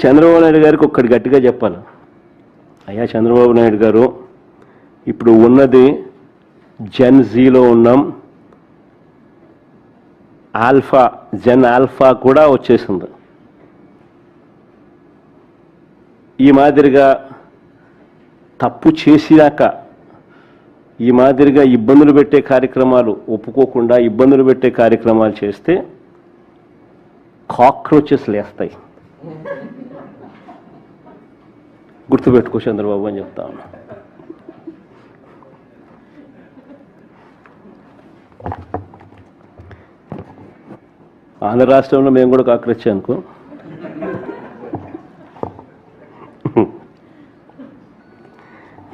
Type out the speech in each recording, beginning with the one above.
చంద్రబాబు నాయుడు గారికి ఒక్కటి గట్టిగా చెప్పాలి. అయ్యా చంద్రబాబు నాయుడు గారు, ఇప్పుడు ఉన్నది జెన్ జీలో ఉన్నాం, ఆల్ఫా జెన్ ఆల్ఫా కూడా వచ్చేసింది. ఈ మాదిరిగా తప్పు చేసినాక ఈ మాదిరిగా ఇబ్బందులు పెట్టే కార్యక్రమాలు ఒప్పుకోకుండా ఇబ్బందులు పెట్టే కార్యక్రమాలు చేస్తే కాక్రోచెస్ లేస్తాయి. గుర్తుపెట్టుకో చంద్రబాబు అని చెప్తా ఉన్నా. ఆంధ్ర రాష్ట్రంలో మేము కూడా కాక్రోచ్ అనుకో.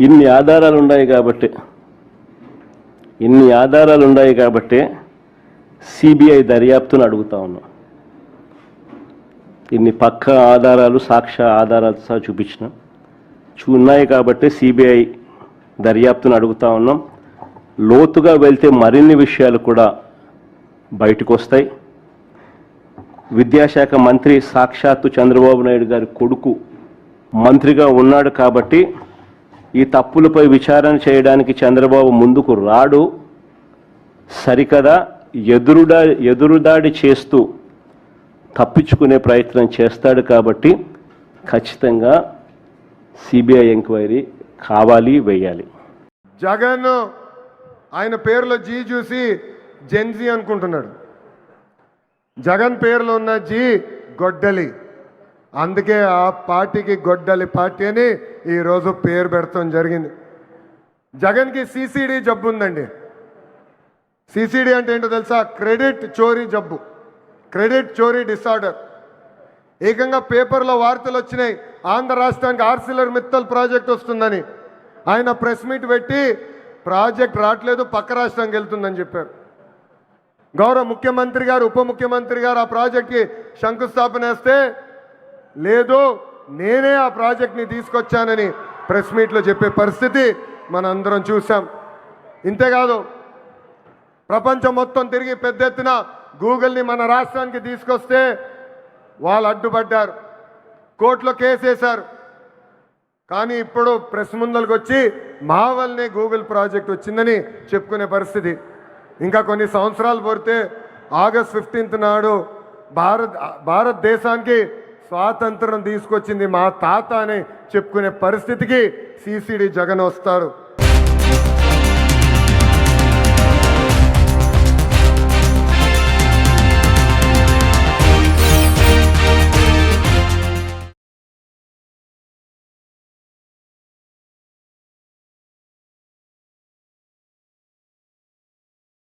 ఇన్ని ఆధారాలు ఉన్నాయి కాబట్టి సిబిఐ దర్యాప్తును అడుగుతా ఉన్నాం. ఇన్ని పక్క ఆధారాలు సాక్ష్య ఆధారాలు సహా ఉన్నాయి కాబట్టి సిబిఐ దర్యాప్తును అడుగుతా ఉన్నాం. లోతుగా వెళ్తే మరిన్ని విషయాలు కూడా బయటకు వస్తాయి. విద్యాశాఖ మంత్రి సాక్షాత్తు చంద్రబాబు నాయుడు గారి కొడుకు మంత్రిగా ఉన్నాడు కాబట్టి ఈ తప్పులపై విచారణ చేయడానికి చంద్రబాబు ముందుకు రాడు. సరికదా ఎదురుదాడి చేస్తూ తప్పించుకునే ప్రయత్నం చేస్తాడు. కాబట్టి ఖచ్చితంగా సిబిఐ ఎంక్వైరీ కావాలి, వేయాలి. జగన్ ఆయన పేరులో జీ చూసి జెన్జీ అనుకుంటున్నాడు. జగన్ పేరులో ఉన్న జీ గొడ్డలి, అందుకే ఆ పార్టీకి గొడ్డలి పార్టీ అని ఈరోజు పేరు పెడతాం జరిగింది. జగన్కి సిసిడి జబ్బు ఉందండి. సిసిడి అంటే ఏంటో తెలుసా? క్రెడిట్ చోరీ జబ్బు, క్రెడిట్ చోరీ డిసార్డర్. ఏకంగా పేపర్లో వార్తలు వచ్చినాయి, ఆంధ్ర రాష్ట్రానికి ఆర్సిలర్ మిత్తల్ ప్రాజెక్ట్ వస్తుందని. ఆయన ప్రెస్ మీట్ పెట్టి ప్రాజెక్ట్ రావట్లేదు, పక్క రాష్ట్రానికి వెళ్తుందని చెప్పారు. గౌరవ ముఖ్యమంత్రి గారు, ఉప ముఖ్యమంత్రి గారు ఆ ప్రాజెక్ట్కి శంకుస్థాపన వేస్తే లేదు నేనే ఆ ప్రాజెక్ట్ని తీసుకొచ్చానని ప్రెస్ మీట్లో చెప్పే పరిస్థితి మనందరం చూసాం. ఇంతేకాదు, ప్రపంచం మొత్తం తిరిగి పెద్ద ఎత్తున గూగుల్ని మన రాష్ట్రానికి తీసుకొస్తే వాళ్ళు అడ్డుపడ్డారు, కోర్టులో కేసేశారు. కానీ ఇప్పుడు ప్రెస్ ముందరికి వచ్చి మా వల్లనే గూగుల్ ప్రాజెక్ట్ వచ్చిందని చెప్పుకునే పరిస్థితి. ఇంకా కొన్ని సంవత్సరాలు పోతే ఆగస్ట్ 15 నాడు భారతదేశానికి స్వాతంత్రం తీసుకొచ్చింది మా తాత అని చెప్పుకునే పరిస్థితికి సిసిడి జగన్ వస్తారు.